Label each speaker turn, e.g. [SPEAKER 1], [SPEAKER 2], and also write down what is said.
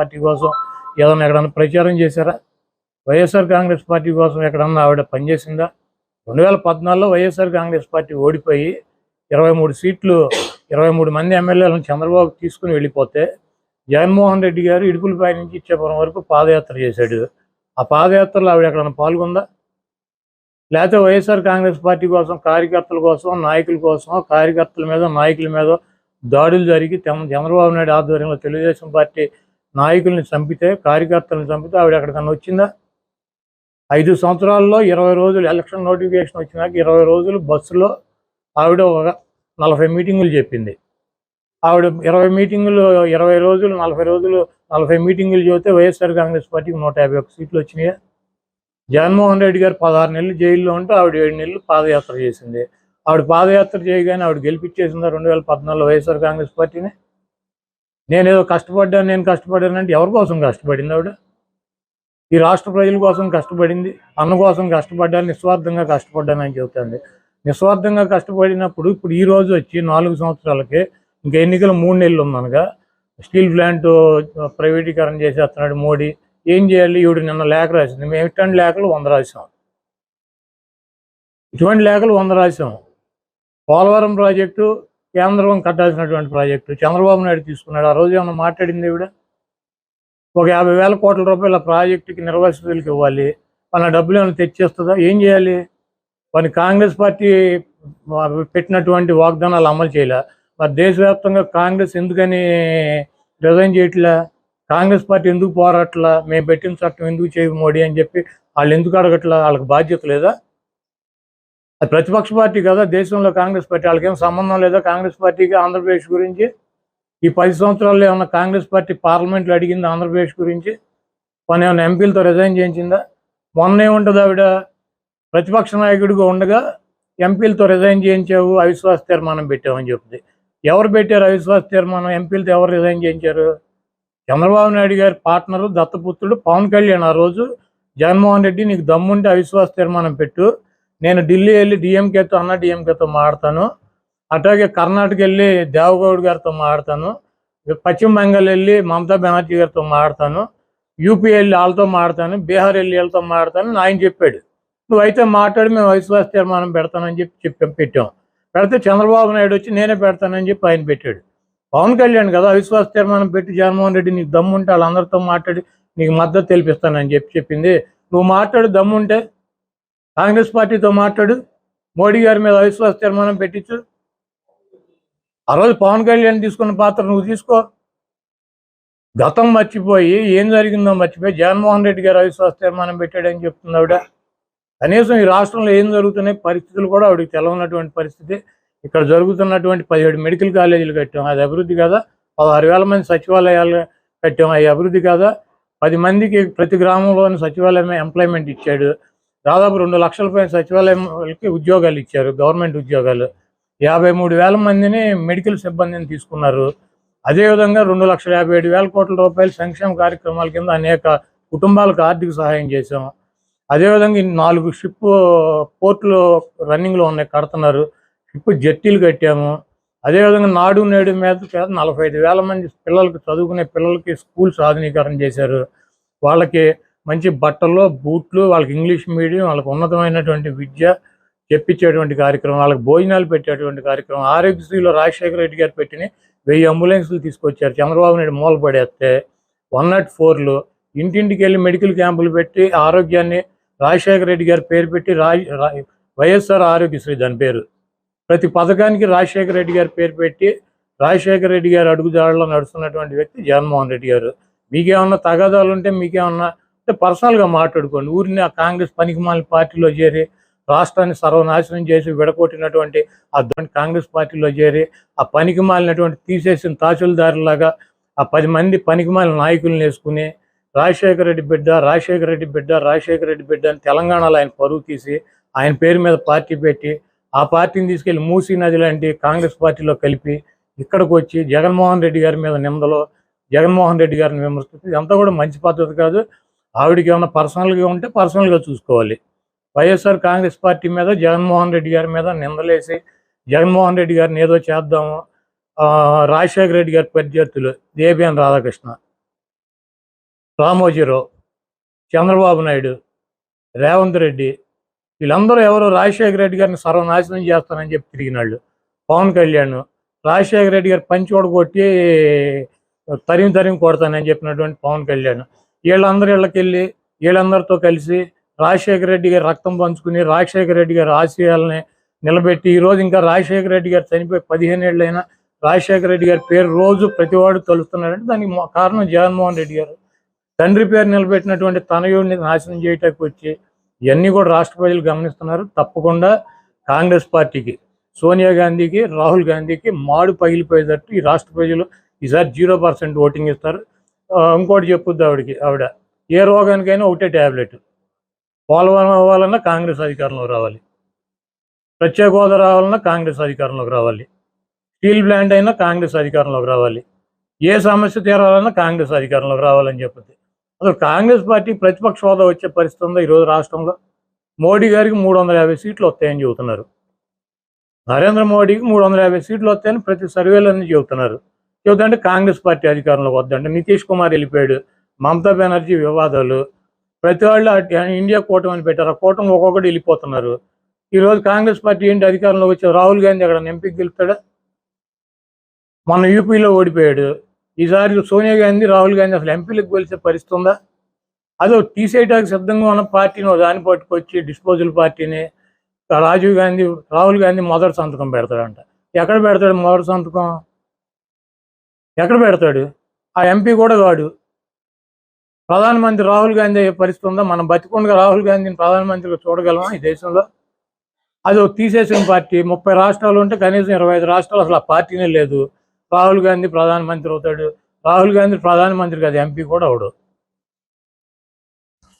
[SPEAKER 1] Party కోసం ఏదైనా ఎక్కడన్నా ప్రచారం చేశారా? వైఎస్ఆర్ కాంగ్రెస్ పార్టీ కోసం ఎక్కడన్నా ఆవిడ పనిచేసిందా? 2014లో వైఎస్ఆర్ కాంగ్రెస్ పార్టీ ఓడిపోయి 23 సీట్లు 23 మంది ఎమ్మెల్యేలను చంద్రబాబు తీసుకుని వెళ్ళిపోతే జగన్మోహన్ రెడ్డి గారు ఇడుపులపై నుంచి ఇచ్చేపురం వరకు పాదయాత్ర చేశాడు. ఆ పాదయాత్రలో ఆవిడ ఎక్కడన్నా పాల్గొందా? లేకపోతే వైఎస్ఆర్ కాంగ్రెస్ పార్టీ కోసం కార్యకర్తల కోసం నాయకుల కోసం కార్యకర్తల మీద నాయకుల మీద దాడులు జరిగి చంద్రబాబు నాయుడు ఆధ్వర్యంలో తెలుగుదేశం పార్టీ నాయకుల్ని చంపితే కార్యకర్తలను చంపితే ఆవిడ ఎక్కడికన్నా వచ్చిందా? 5 సంవత్సరాల్లో 20 రోజులు ఎలక్షన్ నోటిఫికేషన్ వచ్చినాక 20 రోజులు బస్సులో ఆవిడ ఒక 40 మీటింగులు చెప్పింది. ఆవిడ 20 మీటింగులు 20 రోజులు 40 రోజులు 40 మీటింగులు చెబితే వైఎస్ఆర్ కాంగ్రెస్ పార్టీకి 151 సీట్లు వచ్చినాయి. జగన్మోహన్ రెడ్డి గారు 16 నెలలు జైల్లో ఉంటే ఆవిడ 7 నెలలు పాదయాత్ర చేసింది. ఆవిడ పాదయాత్ర చేయగానే ఆవిడ గెలిపించేసిందా 2014లో వైఎస్ఆర్ కాంగ్రెస్ పార్టీని? నేను కష్టపడ్డానంటే ఎవరి కోసం కష్టపడింది ఆవిడ? ఈ రాష్ట్ర ప్రజల కోసం కష్టపడింది, అన్న కోసం కష్టపడ్డాను, నిస్వార్థంగా కష్టపడ్డానని చెబుతుంది. నిస్వార్థంగా కష్టపడినప్పుడు ఇప్పుడు ఈ రోజు వచ్చి 4 సంవత్సరాలకి ఇంకా ఎన్నికలు 3 నెలలు ఉందనగా స్టీల్ ప్లాంట్ ప్రైవేటీకరణ చేసేస్తున్నాడు మోడీ. ఏం చేయాలి? ఈవిడ నిన్న లేఖ రాసింది. మేము ఇట్లాంటి లేఖలు 100 రాసాం. ఇటువంటి లేఖలు 100 రాసాం. పోలవరం ప్రాజెక్టు కేంద్రం కట్టాల్సినటువంటి ప్రాజెక్టు చంద్రబాబు నాయుడు తీసుకున్నాడు. ఆ రోజు ఏమన్నా మాట్లాడింది ఈవిడ? ఒక 50,000 కోట్ల రూపాయల ప్రాజెక్టుకి నిర్వాసితులకు ఇవ్వాలి, మన డబ్బులు ఏమైనా తెచ్చేస్తుందా? ఏం చేయాలి? మన కాంగ్రెస్ పార్టీ పెట్టినటువంటి వాగ్దానాలు అమలు చేయలే. మరి దేశవ్యాప్తంగా కాంగ్రెస్ ఎందుకని రిజైన్ చేయట్లా? కాంగ్రెస్ పార్టీ ఎందుకు పోరాట్లా? మేము పెట్టిన చట్టం ఎందుకు చేయవు మోడీ అని చెప్పి వాళ్ళు ఎందుకు అడగట్లా? వాళ్ళకి బాధ్యత లేదా? అది ప్రతిపక్ష పార్టీ కదా దేశంలో కాంగ్రెస్ పార్టీ. వాళ్ళకేం సంబంధం లేదా కాంగ్రెస్ పార్టీకి ఆంధ్రప్రదేశ్ గురించి? ఈ 10 సంవత్సరాల్లో ఏమన్నా కాంగ్రెస్ పార్టీ పార్లమెంట్లో అడిగింది ఆంధ్రప్రదేశ్ గురించి? పని ఏమైనా ఎంపీలతో రిజైన్ చేయించిందా? మొన్న ఏముంటుంది ఆవిడ ప్రతిపక్ష నాయకుడిగా ఉండగా ఎంపీలతో రిజైన్ చేయించావు, అవిశ్వాస తీర్మానం పెట్టామని చెప్తుంది. ఎవరు పెట్టారు అవిశ్వాస తీర్మానం? ఎంపీలతో ఎవరు రిజైన్ చేయించారు? చంద్రబాబు నాయుడు గారి పార్ట్నరు దత్తపుత్రుడు పవన్ కళ్యాణ్ ఆ రోజు జగన్మోహన్ రెడ్డి నీకు దమ్ముంటే అవిశ్వాస తీర్మానం పెట్టు, నేను ఢిల్లీ వెళ్ళి డిఎంకేతో మాట్లాడతాను, అట్లాగే కర్ణాటక వెళ్ళి దేవగౌడ్ గారితో మాట్లాడతాను, పశ్చిమ బెంగాల్ వెళ్ళి మమతా బెనర్జీ గారితో మాట్లాడతాను, యూపీ వెళ్ళి వాళ్ళతో మాట్లాడతాను, బీహార్ వెళ్ళి వీళ్ళతో మాట్లాడతాను ఆయన చెప్పాడు. నువ్వైతే మాట్లాడి మేము అవిశ్వాస తీర్మానం పెడతానని చెప్పి పెట్టాం. పెడితే చంద్రబాబు నాయుడు వచ్చి నేనే పెడతానని చెప్పి ఆయన పెట్టాడు. పవన్ కళ్యాణ్ కదా అవిశ్వాస తీర్మానం పెట్టి జగన్మోహన్ రెడ్డి నీకు దమ్ముంటే వాళ్ళందరితో మాట్లాడి నీకు మద్దతు తెలిపిస్తానని చెప్పింది. నువ్వు మాట్లాడు, దమ్ముంటే కాంగ్రెస్ పార్టీతో మాట్లాడు, మోడీ గారి మీద అవిశ్వాస తీర్మానం పెట్టించు. ఆ రోజు పవన్ కళ్యాణ్ తీసుకున్న పాత్ర నువ్వు తీసుకో. గతం మర్చిపోయి ఏం జరిగిందో మర్చిపోయి జగన్మోహన్ రెడ్డి గారు అవిశ్వాస తీర్మానం పెట్టాడని చెప్తుంది ఆవిడ. కనీసం ఈ రాష్ట్రంలో ఏం జరుగుతున్నాయి పరిస్థితులు కూడా ఆవిడకి తెలవనటువంటి పరిస్థితి. ఇక్కడ జరుగుతున్నటువంటి 17 మెడికల్ కాలేజీలు కట్టాం, అది అభివృద్ధి కాదా? 16,000 మంది సచివాలయాలు కట్టాం, అది అభివృద్ధి కాదా? 10 మందికి ప్రతి గ్రామంలోని సచివాలయం ఎంప్లాయ్మెంట్ ఇచ్చాడు. దాదాపు 2 లక్షల పైన సచివాలయంకి ఉద్యోగాలు ఇచ్చారు, గవర్నమెంట్ ఉద్యోగాలు. 53,000 మందిని మెడికల్ సిబ్బందిని తీసుకున్నారు. అదేవిధంగా 2,57,000 కోట్ల రూపాయల సంక్షేమ కార్యక్రమాల కింద అనేక కుటుంబాలకు ఆర్థిక సహాయం చేశాం. అదేవిధంగా 4 షిప్ పోర్టులు రన్నింగ్లో ఉన్నాయి, కడుతున్నారు. షిప్ జెట్టీలు కట్టాము. అదేవిధంగా నాడు నేడు మీద 45,000 మంది పిల్లలకి చదువుకునే పిల్లలకి స్కూల్స్ ఆధునీకరణ చేశారు. వాళ్ళకి మంచి బట్టలు బూట్లు, వాళ్ళకి ఇంగ్లీష్ మీడియం, వాళ్ళకి ఉన్నతమైనటువంటి విద్య చెప్పించేటువంటి కార్యక్రమం, వాళ్ళకి భోజనాలు పెట్టేటువంటి కార్యక్రమం. ఆరోగ్యశ్రీలో రాజశేఖర రెడ్డి గారు పెట్టిన 1000 అంబులెన్సులు తీసుకొచ్చారు. చంద్రబాబు నాయుడు మూల పడేస్తే 104లు ఇంటింటికి వెళ్ళి మెడికల్ క్యాంపులు పెట్టి ఆరోగ్యాన్ని రాజశేఖర రెడ్డి గారి పేరు పెట్టి వైఎస్ఆర్ ఆరోగ్యశ్రీ దాని పేరు. ప్రతి పథకానికి రాజశేఖర రెడ్డి గారి పేరు పెట్టి రాజశేఖర రెడ్డి గారు అడుగుదాడులో నడుస్తున్నటువంటి వ్యక్తి జగన్మోహన్ రెడ్డి గారు. మీకేమన్నా తగాదాలు ఉంటే మీకేమన్నా పర్సనల్గా మాట్లాడుకోండి. ఊరిని ఆ కాంగ్రెస్ పనికిమాలిన పార్టీలో చేరి రాష్ట్రాన్ని సర్వనాశనం చేసి విడగొట్టినటువంటి ఆ కాంగ్రెస్ పార్టీలో చేరి ఆ పనికిమాలినటువంటి తీసేసిన తహసీల్దారులాగా ఆ 10 మంది పనికిమాలిన నాయకులను వేసుకుని రాజశేఖర రెడ్డి బిడ్డ అని తెలంగాణలో ఆయన పరువు తీసి ఆయన పేరు మీద పార్టీ పెట్టి ఆ పార్టీని తీసుకెళ్లి మూసీ నది లాంటి కాంగ్రెస్ పార్టీలో కలిపి ఇక్కడికి వచ్చి జగన్మోహన్ రెడ్డి గారి మీద నిందలో జగన్మోహన్ రెడ్డి గారిని విమర్శిస్తుంది. ఇదంతా కూడా మంచి పద్ధతి కాదు. ఆవిడకి ఏమైనా పర్సనల్గా ఉంటే పర్సనల్గా చూసుకోవాలి. వైఎస్ఆర్ కాంగ్రెస్ పార్టీ మీద జగన్మోహన్ రెడ్డి గారి మీద నిందలేసి జగన్మోహన్ రెడ్డి గారిని ఏదో చేద్దాము, రాజశేఖర రెడ్డి గారి ప్రత్యర్థులు దేబిఎన్ రాధాకృష్ణ రామోజీరావు, చంద్రబాబు నాయుడు, రేవంత్ రెడ్డి, వీళ్ళందరూ ఎవరు రాజశేఖర రెడ్డి గారిని సర్వనాశనం చేస్తానని చెప్పి తిరిగినాళ్ళు. పవన్ కళ్యాణ్ రాజశేఖర రెడ్డి గారు పంచోడు కొట్టి తరిమి కొడతానని చెప్పినటువంటి పవన్ కళ్యాణ్, వీళ్ళందరూ ఇళ్ళకెళ్ళి వీళ్ళందరితో కలిసి రాజశేఖర రెడ్డి గారు రక్తం పంచుకుని రాజశేఖర రెడ్డి గారి ఆశయాలని నిలబెట్టి ఈరోజు ఇంకా రాజశేఖర రెడ్డి గారు చనిపోయి 15 ఏళ్ళైనా రాజశేఖర రెడ్డి గారి పేరు రోజు ప్రతివాడు తలుస్తున్నాడంటే దానికి కారణం జగన్మోహన్ రెడ్డి గారు. తండ్రి పేరు నిలబెట్టినటువంటి తనయుడిని నాశనం చేయటానికి వచ్చి ఇవన్నీ కూడా రాష్ట్ర ప్రజలు గమనిస్తున్నారు. తప్పకుండా కాంగ్రెస్ పార్టీకి, సోనియా గాంధీకి, రాహుల్ గాంధీకి మాడు పగిలిపోయేటట్టు ఈ రాష్ట్ర ప్రజలు ఈసారి 0% ఓటింగ్ ఇస్తారు. ఇంకోటి చెప్పుద్ది ఆవిడ ఏ రోగానికైనా ఒకటే ట్యాబ్లెట్, పోలవరం అవ్వాలన్నా కాంగ్రెస్ అధికారంలోకి రావాలి, ప్రత్యేక హోదా రావాలన్నా కాంగ్రెస్ అధికారంలోకి రావాలి, స్టీల్ ప్లాంట్ అయినా కాంగ్రెస్ అధికారంలోకి రావాలి, ఏ సమస్య తీరాలన్నా కాంగ్రెస్ అధికారంలోకి రావాలని చెప్పింది. అసలు కాంగ్రెస్ పార్టీ ప్రతిపక్ష హోదా వచ్చే పరిస్థితి ఉందో ఈరోజు రాష్ట్రంలో? మోడీ గారికి 350 సీట్లు వస్తాయని చెబుతున్నారు, నరేంద్ర మోడీకి 350 సీట్లు వస్తాయని ప్రతి సర్వేలన్నీ చెబుతున్నారు. చెబుతుంటే కాంగ్రెస్ పార్టీ అధికారంలోకి వద్దంటే నితీష్ కుమార్ వెళ్ళిపోయాడు, మమతా బెనర్జీ వివాదాలు, ప్రతి వాళ్ళు ఇండియా కూటమి అని పెట్టారు, ఆ కూటమి ఒక్కొక్కటి వెళ్ళిపోతున్నారు. ఈరోజు కాంగ్రెస్ పార్టీ ఏంటి అధికారంలోకి వచ్చే? రాహుల్ గాంధీ అక్కడ ఎంపీకి గెలుస్తాడా? మొన్న యూపీలో ఓడిపోయాడు. ఈసారి సోనియా గాంధీ, రాహుల్ గాంధీ అసలు ఎంపీలకు గెలిచే పరిస్థితి ఉందా? అదో తీసేయడానికి సిద్ధంగా ఉన్న పార్టీని దాన్ని పట్టుకొచ్చి డిస్పోజల్ పార్టీని రాహుల్ గాంధీ మొదటి సంతకం పెడతాడంట. ఎక్కడ పెడతాడు మొదటి సంతకం? ఎక్కడ పెడతాడు? ఆ ఎంపీ కూడా కాడు. ప్రధానమంత్రి రాహుల్ గాంధీ అయ్యే పరిస్థితి ఉందా? మనం బతికుండా రాహుల్ గాంధీని ప్రధానమంత్రిగా చూడగలమా ఈ దేశంలో? అది తీసేసిన పార్టీ. 30 రాష్ట్రాలు ఉంటే కనీసం 25 రాష్ట్రాలు అసలు ఆ పార్టీనే లేదు. రాహుల్ గాంధీ ప్రధానమంత్రి అవుతాడు. రాహుల్ గాంధీ ప్రధానమంత్రి కాదు, ఎంపీ కూడా అవడు.